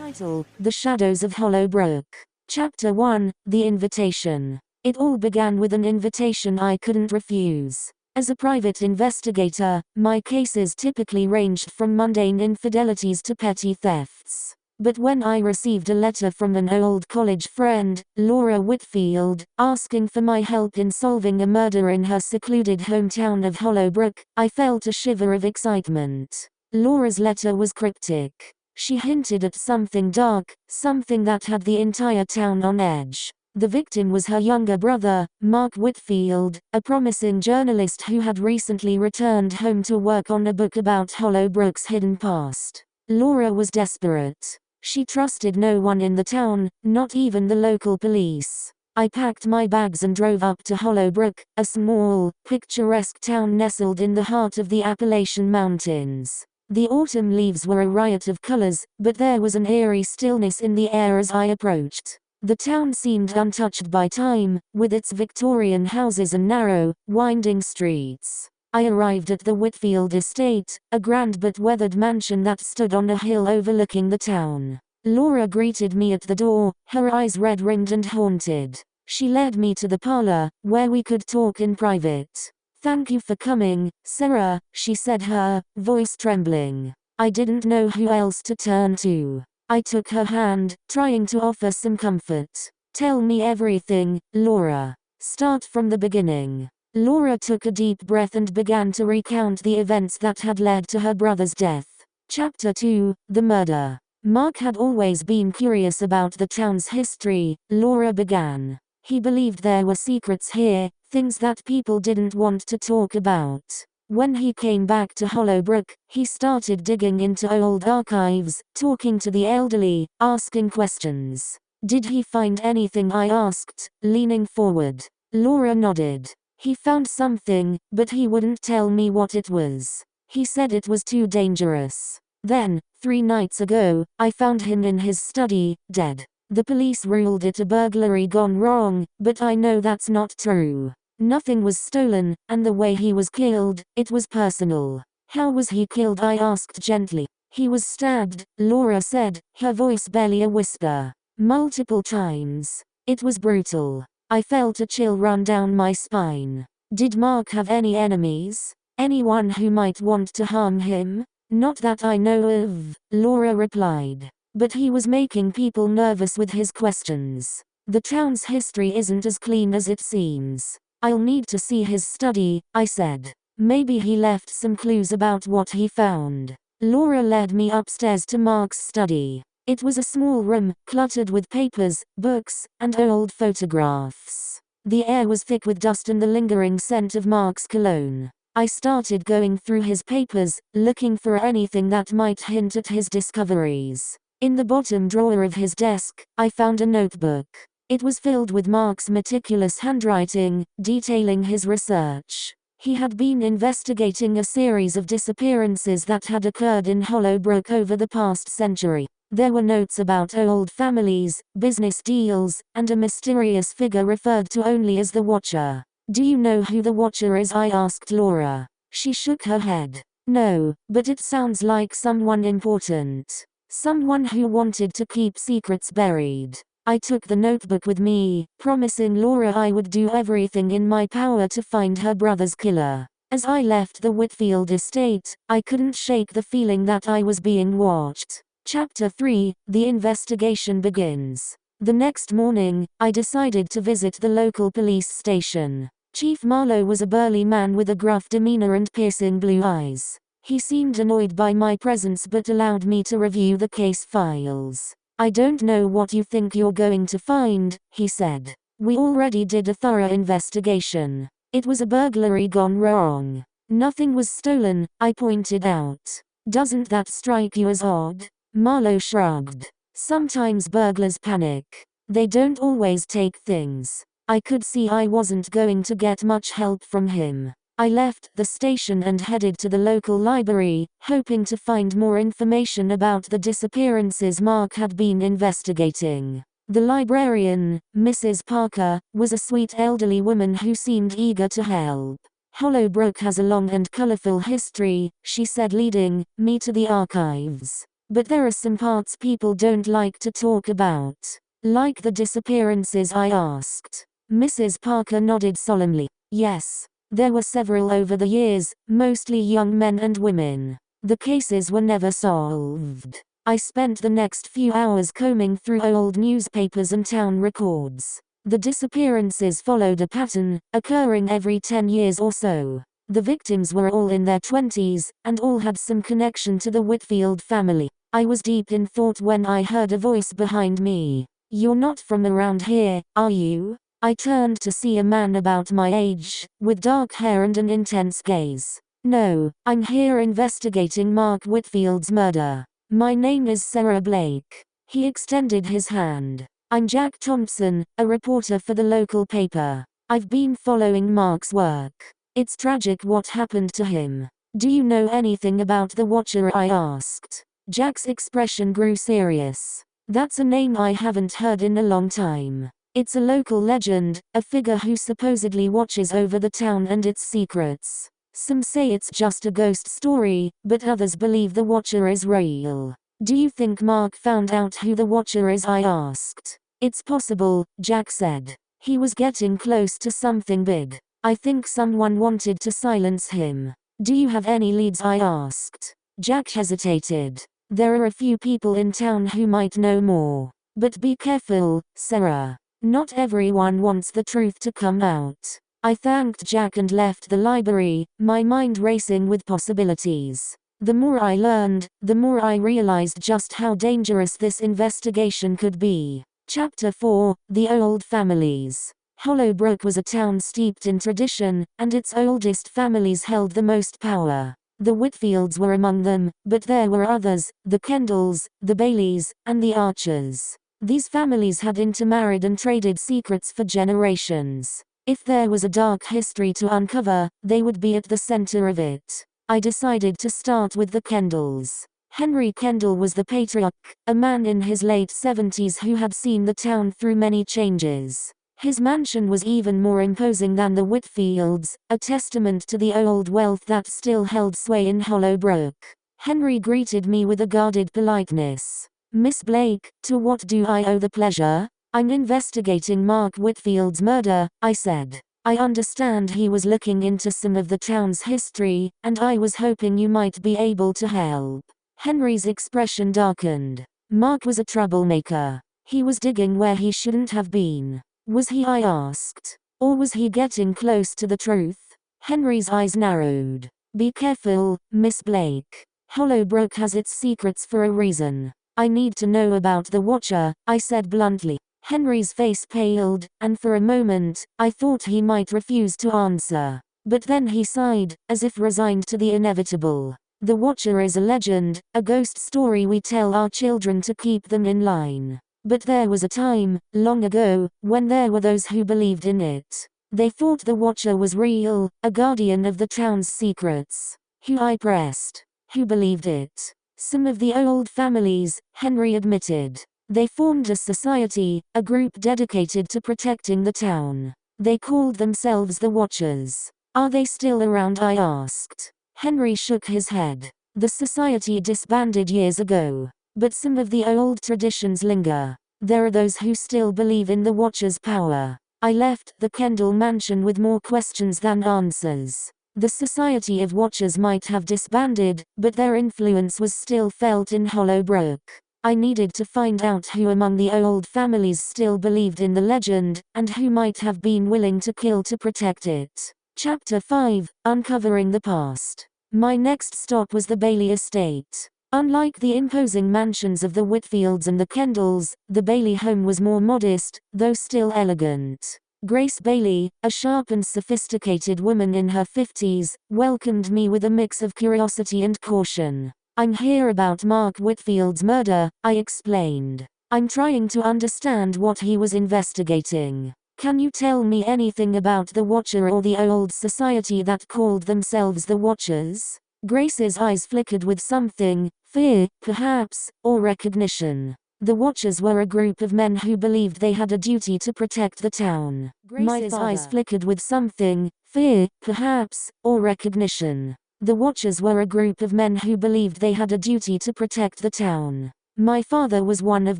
Title: The Shadows of Hallowed Brook. Chapter 1: The Invitation. It all began with an invitation I couldn't refuse. As a private investigator, my cases typically ranged from mundane infidelities to petty thefts. But when I received a letter from an old college friend, Laura Whitfield, asking for my help in solving a murder in her secluded hometown of Hallowed Brook, I felt a shiver of excitement. Laura's letter was cryptic. She hinted at something dark, something that had the entire town on edge. The victim was her younger brother, Mark Whitfield, a promising journalist who had recently returned home to work on a book about Hallowed Brook's hidden past. Laura was desperate. She trusted no one in the town, not even the local police. I packed my bags and drove up to Hallowed Brook, a small, picturesque town nestled in the heart of the Appalachian Mountains. The autumn leaves were a riot of colors, but there was an eerie stillness in the air as I approached. The town seemed untouched by time, with its Victorian houses and narrow, winding streets. I arrived at the Whitfield estate, a grand but weathered mansion that stood on a hill overlooking the town. Laura greeted me at the door, her eyes red-rimmed and haunted. She led me to the parlor, where we could talk in private. "Thank you for coming, Sarah," she said, her voice trembling. I didn't know who else to turn to. I took her hand, trying to offer some comfort. "Tell me everything, Laura. Start from the beginning." Laura took a deep breath and began to recount the events that had led to her brother's death. Chapter 2: The Murder. Mark had always been curious about the town's history, Laura began. He believed there were secrets here, things that people didn't want to talk about. When he came back to Hallowed Brook, he started digging into old archives, talking to the elderly, asking questions. "Did he find anything?" I asked, leaning forward. Laura nodded. "He found something, but he wouldn't tell me what it was. He said it was too dangerous. Then, 3 nights ago, I found him in his study, dead. The police ruled it a burglary gone wrong, but I know that's not true. Nothing was stolen, and the way he was killed, it was personal." "How was he killed?" I asked gently. "He was stabbed," Laura said, her voice barely a whisper. "Multiple times. It was brutal." I felt a chill run down my spine. "Did Mark have any enemies? Anyone who might want to harm him?" "Not that I know of," Laura replied. "But he was making people nervous with his questions. The town's history isn't as clean as it seems." "I'll need to see his study," I said. "Maybe he left some clues about what he found." Laura led me upstairs to Mark's study. It was a small room, cluttered with papers, books, and old photographs. The air was thick with dust and the lingering scent of Mark's cologne. I started going through his papers, looking for anything that might hint at his discoveries. In the bottom drawer of his desk, I found a notebook. It was filled with Mark's meticulous handwriting, detailing his research. He had been investigating a series of disappearances that had occurred in Hallowed Brook over the past century. There were notes about old families, business deals, and a mysterious figure referred to only as the Watcher. "Do you know who the Watcher is?" I asked Laura. She shook her head. "No, but it sounds like someone important. Someone who wanted to keep secrets buried." I took the notebook with me, promising Laura I would do everything in my power to find her brother's killer. As I left the Whitfield estate, I couldn't shake the feeling that I was being watched. Chapter 3: The Investigation Begins. The next morning, I decided to visit the local police station. Chief Marlowe was a burly man with a gruff demeanor and piercing blue eyes. He seemed annoyed by my presence but allowed me to review the case files. "I don't know what you think you're going to find," he said. "We already did a thorough investigation. It was a burglary gone wrong. Nothing was stolen," I pointed out. "Doesn't that strike you as odd?" Marlowe shrugged. "Sometimes burglars panic. They don't always take things." I could see I wasn't going to get much help from him. I left the station and headed to the local library, hoping to find more information about the disappearances Mark had been investigating. The librarian, Mrs. Parker, was a sweet elderly woman who seemed eager to help. "Hallowed Brook has a long and colorful history," she said, leading me to the archives. But there are some parts people don't like to talk about. Like the disappearances, I asked. Mrs. Parker nodded solemnly. Yes. There were several over the years, mostly young men and women. The cases were never solved. I spent the next few hours combing through old newspapers and town records. The disappearances followed a pattern, occurring every 10 years or so. The victims were all in their 20s, and all had some connection to the Whitfield family. I was deep in thought when I heard a voice behind me. "You're not from around here, are you?" I turned to see a man about my age, with dark hair and an intense gaze. "No, I'm here investigating Mark Whitfield's murder. My name is Sarah Blake." He extended his hand. "I'm Jack Thompson, a reporter for the local paper. I've been following Mark's work. It's tragic what happened to him. Do you know anything about the Watcher?" I asked. Jack's expression grew serious. "That's a name I haven't heard in a long time. It's a local legend, a figure who supposedly watches over the town and its secrets. Some say it's just a ghost story, but others believe the Watcher is real." "Do you think Mark found out who the Watcher is?" I asked. "It's possible," Jack said. "He was getting close to something big. I think someone wanted to silence him." "Do you have any leads?" I asked. Jack hesitated. "There are a few people in town who might know more. But be careful, Sarah. Not everyone wants the truth to come out." I thanked Jack and left the library, my mind racing with possibilities. The more I learned, the more I realized just how dangerous this investigation could be. Chapter 4: The Old Families. Hallowed Brook was a town steeped in tradition, and its oldest families held the most power. The Whitfields were among them, but there were others: the Kendalls, the Baileys, and the Archers. These families had intermarried and traded secrets for generations. If there was a dark history to uncover, they would be at the center of it. I decided to start with the Kendalls. Henry Kendall was the patriarch, a man in his late 70s who had seen the town through many changes. His mansion was even more imposing than the Whitfields', a testament to the old wealth that still held sway in Hallowed Brook. Henry greeted me with a guarded politeness. "Miss Blake, to what do I owe the pleasure?" "I'm investigating Mark Whitfield's murder," I said. "I understand he was looking into some of the town's history, and I was hoping you might be able to help." Henry's expression darkened. "Mark was a troublemaker. He was digging where he shouldn't have been." "Was he?" I asked. "Or was he getting close to the truth?" Henry's eyes narrowed. "Be careful, Miss Blake. Hallowed Brook has its secrets for a reason." "I need to know about the Watcher," I said bluntly. Henry's face paled, and for a moment, I thought he might refuse to answer. But then he sighed, as if resigned to the inevitable. "The Watcher is a legend, a ghost story we tell our children to keep them in line. But there was a time, long ago, when there were those who believed in it. They thought the Watcher was real, a guardian of the town's secrets." "Who?" I pressed. "Who believed it?" "Some of the old families," Henry admitted. "They formed a society, a group dedicated to protecting the town. They called themselves the Watchers." "Are they still around?" I asked. Henry shook his head. "The society disbanded years ago. But some of the old traditions linger. There are those who still believe in the Watcher's power." I left the Kendall mansion with more questions than answers. The Society of Watchers might have disbanded, but their influence was still felt in Hallowed Brook. I needed to find out who among the old families still believed in the legend, and who might have been willing to kill to protect it. Chapter 5: Uncovering the Past. My next stop was the Bailey estate. Unlike the imposing mansions of the Whitfields and the Kendalls, the Bailey home was more modest, though still elegant. Grace Bailey, a sharp and sophisticated woman in her 50s, welcomed me with a mix of curiosity and caution. "I'm here about Mark Whitfield's murder," I explained. "I'm trying to understand what he was investigating. Can you tell me anything about the Watcher or the old society that called themselves the Watchers?" Grace's eyes flickered with something, fear, perhaps, or recognition. The Watchers were a group of men who believed they had a duty to protect the town. My eyes flickered with something, fear, perhaps, or recognition. The Watchers were a group of men who believed they had a duty to protect the town. My father was one of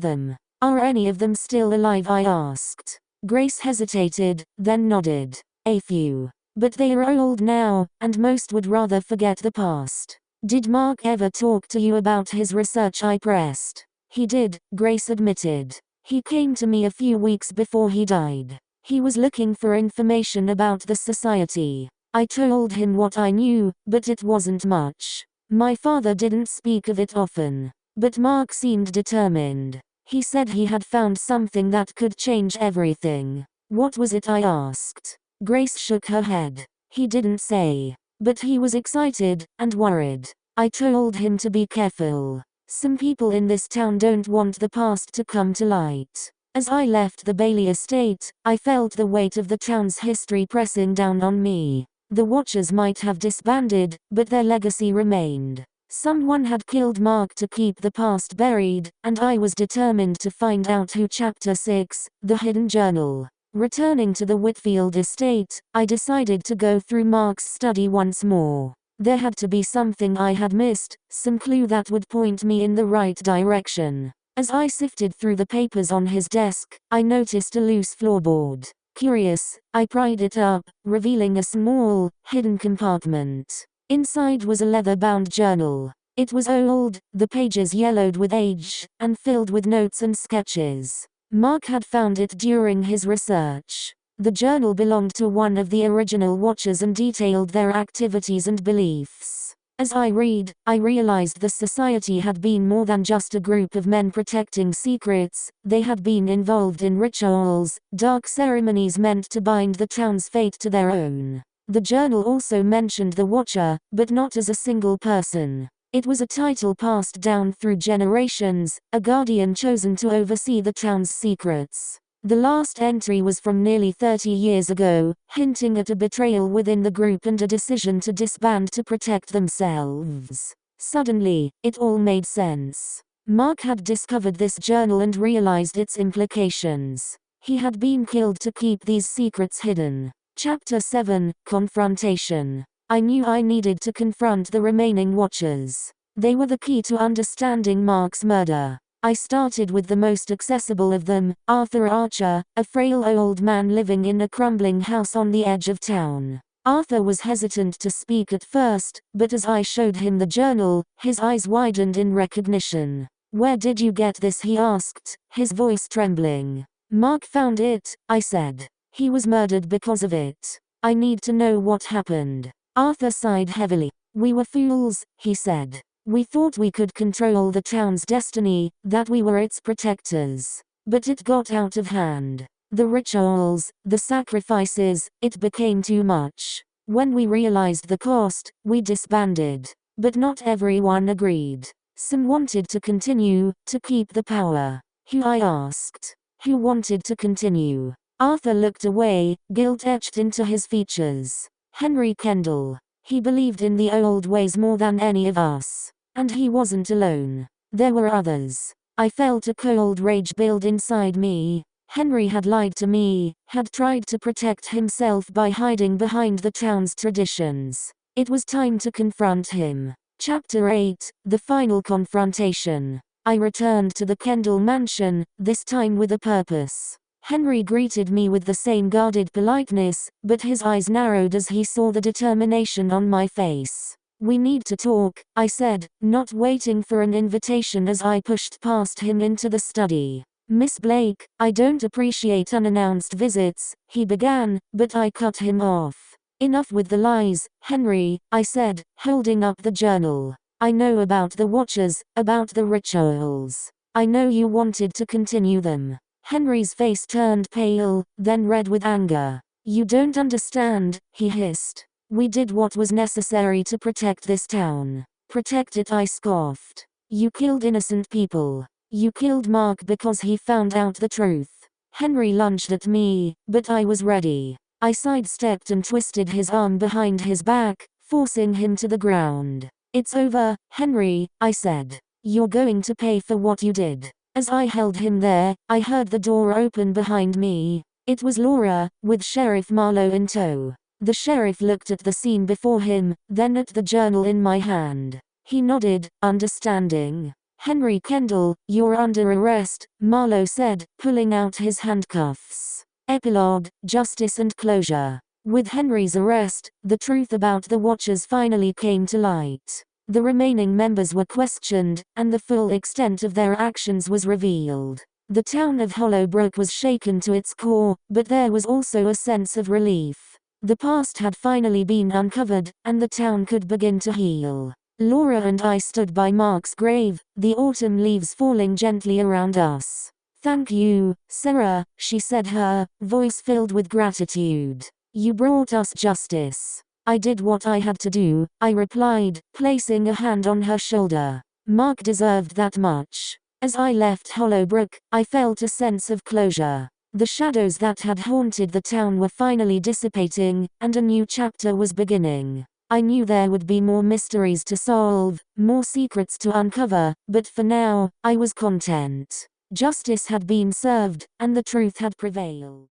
them. Are any of them still alive? I asked. Grace hesitated, then nodded. A few. But they are old now, and most would rather forget the past. Did Mark ever talk to you about his research? I pressed. He did, Grace admitted. He came to me a few weeks before he died. He was looking for information about the society. I told him what I knew, but it wasn't much. My father didn't speak of it often. But Mark seemed determined. He said he had found something that could change everything. What was it? I asked. Grace shook her head. He didn't say. But he was excited, and worried. I told him to be careful. Some people in this town don't want the past to come to light. As I left the Bailey estate, I felt the weight of the town's history pressing down on me. The Watchers might have disbanded, but their legacy remained. Someone had killed Mark to keep the past buried, and I was determined to find out who. Chapter 6, The Hidden Journal. Returning to the Whitfield estate, I decided to go through Mark's study once more. There had to be something I had missed, some clue that would point me in the right direction. As I sifted through the papers on his desk, I noticed a loose floorboard. Curious, I pried it up, revealing a small, hidden compartment. Inside was a leather-bound journal. It was old, the pages yellowed with age, and filled with notes and sketches. Mark had found it during his research. The journal belonged to one of the original Watchers and detailed their activities and beliefs. As I read, I realized the society had been more than just a group of men protecting secrets. They had been involved in rituals, dark ceremonies meant to bind the town's fate to their own. The journal also mentioned the Watcher, but not as a single person. It was a title passed down through generations, a guardian chosen to oversee the town's secrets. The last entry was from nearly 30 years ago, hinting at a betrayal within the group and a decision to disband to protect themselves. Suddenly, it all made sense. Mark had discovered this journal and realized its implications. He had been killed to keep these secrets hidden. Chapter 7, Confrontation. I knew I needed to confront the remaining Watchers. They were the key to understanding Mark's murder. I started with the most accessible of them, Arthur Archer, a frail old man living in a crumbling house on the edge of town. Arthur was hesitant to speak at first, but as I showed him the journal, his eyes widened in recognition. "Where did you get this?" he asked, his voice trembling. "Mark found it," I said. "He was murdered because of it. I need to know what happened." Arthur sighed heavily. "We were fools," he said. "We thought we could control the town's destiny, that we were its protectors. But it got out of hand. The rituals, the sacrifices, it became too much. When we realized the cost, we disbanded. But not everyone agreed. Some wanted to continue, to keep the power." "Who?" I asked. "Who wanted to continue?" Arthur looked away, guilt etched into his features. "Henry Kendall. He believed in the old ways more than any of us. And he wasn't alone. There were others." I felt a cold rage build inside me. Henry had lied to me, had tried to protect himself by hiding behind the town's traditions. It was time to confront him. Chapter 8, The Final Confrontation. I returned to the Kendall mansion, this time with a purpose. Henry greeted me with the same guarded politeness, but his eyes narrowed as he saw the determination on my face. "We need to talk," I said, not waiting for an invitation as I pushed past him into the study. "Miss Blake, I don't appreciate unannounced visits," he began, but I cut him off. "Enough with the lies, Henry," I said, holding up the journal. "I know about the Watchers, about the rituals. I know you wanted to continue them." Henry's face turned pale, then red with anger. "You don't understand," he hissed. "We did what was necessary to protect this town." "Protect it?" I scoffed. "You killed innocent people. You killed Mark because he found out the truth." Henry lunged at me, but I was ready. I sidestepped and twisted his arm behind his back, forcing him to the ground. "It's over, Henry," I said. "You're going to pay for what you did." As I held him there, I heard the door open behind me. It was Laura, with Sheriff Marlowe in tow. The sheriff looked at the scene before him, then at the journal in my hand. He nodded, understanding. Henry Kendall, you're under arrest, Marlowe said, pulling out his handcuffs. Epilogue, Justice and Closure. With Henry's arrest, the truth about the Watchers finally came to light. The remaining members were questioned, and the full extent of their actions was revealed. The town of Hallowed Brook was shaken to its core, but there was also a sense of relief. The past had finally been uncovered, and the town could begin to heal. Laura and I stood by Mark's grave, the autumn leaves falling gently around us. Thank you, Sarah, she said, her voice filled with gratitude. You brought us justice. I did what I had to do, I replied, placing a hand on her shoulder. Mark deserved that much. As I left Hallowed Brook, I felt a sense of closure. The shadows that had haunted the town were finally dissipating, and a new chapter was beginning. I knew there would be more mysteries to solve, more secrets to uncover, but for now, I was content. Justice had been served, and the truth had prevailed.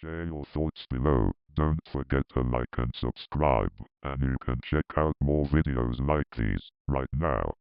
Share your thoughts below, don't forget to like and subscribe, and you can check out more videos like these, right now.